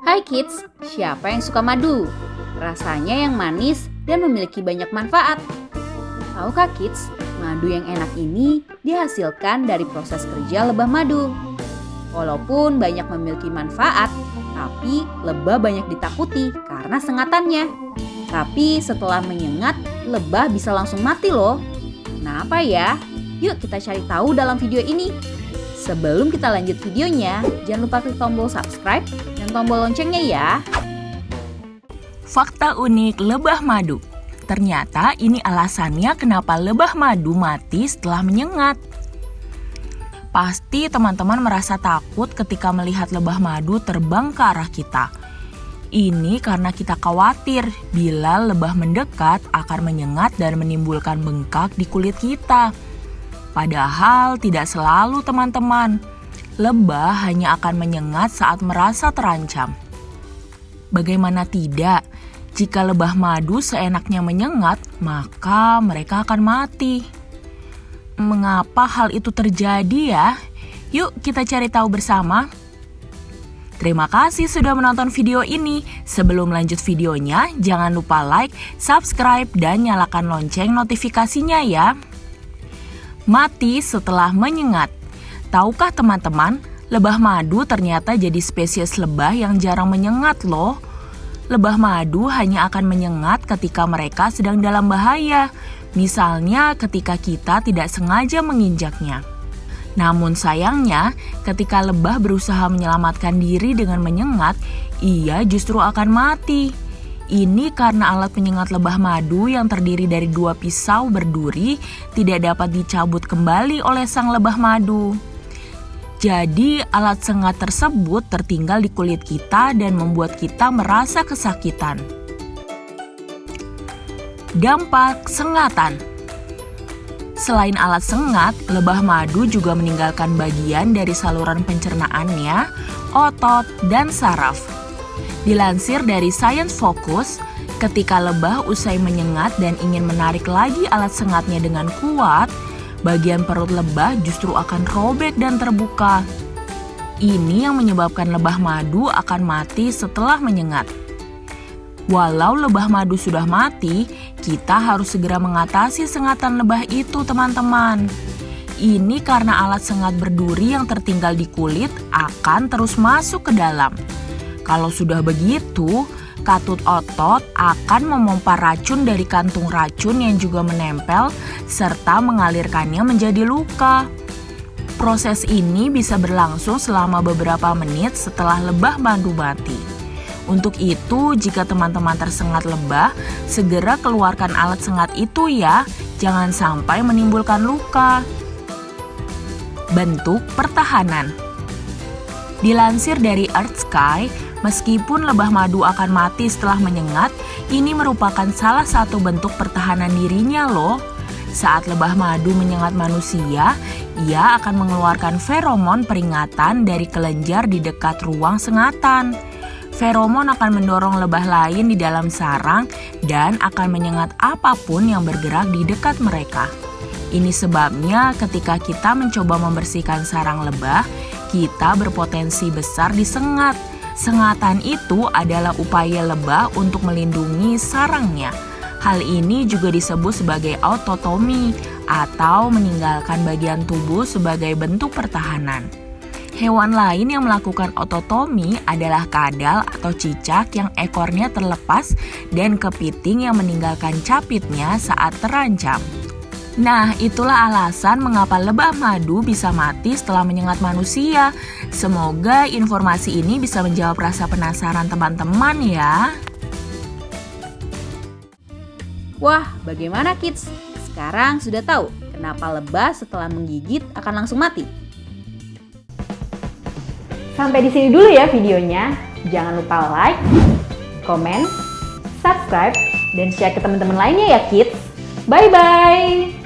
Hai kids, siapa yang suka madu? Rasanya yang manis dan memiliki banyak manfaat. Tahukah kids, madu yang enak ini dihasilkan dari proses kerja lebah madu. Walaupun banyak memiliki manfaat, tapi lebah banyak ditakuti karena sengatannya. Tapi setelah menyengat, lebah bisa langsung mati loh. Kenapa ya? Yuk kita cari tahu dalam video ini. Sebelum kita lanjut videonya, jangan lupa klik tombol subscribe dan tombol loncengnya ya. Fakta unik lebah madu. Ternyata ini alasannya kenapa lebah madu mati setelah menyengat. Pasti teman-teman merasa takut ketika melihat lebah madu terbang ke arah kita. Ini karena kita khawatir bila lebah mendekat akan menyengat dan menimbulkan bengkak di kulit kita. Padahal tidak selalu teman-teman. Lebah hanya akan menyengat saat merasa terancam. Bagaimana tidak? Jika lebah madu seenaknya menyengat, maka mereka akan mati. Mengapa hal itu terjadi ya? Yuk kita cari tahu bersama. Terima kasih sudah menonton video ini. Sebelum lanjut videonya, jangan lupa like, subscribe, dan nyalakan lonceng notifikasinya ya. Mati setelah menyengat. Tahukah teman-teman, lebah madu ternyata jadi spesies lebah yang jarang menyengat loh. Lebah madu hanya akan menyengat ketika mereka sedang dalam bahaya. Misalnya ketika kita tidak sengaja menginjaknya. Namun sayangnya, ketika lebah berusaha menyelamatkan diri dengan menyengat, ia justru akan mati. Ini karena alat penyengat lebah madu yang terdiri dari 2 pisau berduri tidak dapat dicabut kembali oleh sang lebah madu. Jadi alat sengat tersebut tertinggal di kulit kita dan membuat kita merasa kesakitan. Dampak sengatan. Selain alat sengat, lebah madu juga meninggalkan bagian dari saluran pencernaannya, otot, dan saraf. Dilansir dari Science Focus, ketika lebah usai menyengat dan ingin menarik lagi alat sengatnya dengan kuat, bagian perut lebah justru akan robek dan terbuka. Ini yang menyebabkan lebah madu akan mati setelah menyengat. Walau lebah madu sudah mati, kita harus segera mengatasi sengatan lebah itu, teman-teman. Ini karena alat sengat berduri yang tertinggal di kulit akan terus masuk ke dalam. Kalau sudah begitu, katut otot akan memompa racun dari kantung racun yang juga menempel serta mengalirkannya menjadi luka. Proses ini bisa berlangsung selama beberapa menit setelah lebah madu mati. Untuk itu, jika teman-teman tersengat lebah, segera keluarkan alat sengat itu ya, jangan sampai menimbulkan luka. Bentuk pertahanan. Dilansir dari Earthsky, meskipun lebah madu akan mati setelah menyengat, ini merupakan salah satu bentuk pertahanan dirinya loh. Saat lebah madu menyengat manusia, ia akan mengeluarkan feromon peringatan dari kelenjar di dekat ruang sengatan. Feromon akan mendorong lebah lain di dalam sarang dan akan menyengat apapun yang bergerak di dekat mereka. Ini sebabnya ketika kita mencoba membersihkan sarang lebah, kita berpotensi besar disengat. Sengatan itu adalah upaya lebah untuk melindungi sarangnya. Hal ini juga disebut sebagai autotomi atau meninggalkan bagian tubuh sebagai bentuk pertahanan. Hewan lain yang melakukan autotomi adalah kadal atau cicak yang ekornya terlepas dan kepiting yang meninggalkan capitnya saat terancam. Nah, itulah alasan mengapa lebah madu bisa mati setelah menyengat manusia. Semoga informasi ini bisa menjawab rasa penasaran teman-teman ya. Wah, bagaimana kids? Sekarang sudah tahu kenapa lebah setelah menggigit akan langsung mati? Sampai di sini dulu ya videonya. Jangan lupa like, comment, subscribe, dan share ke teman-teman lainnya ya kids. Bye-bye!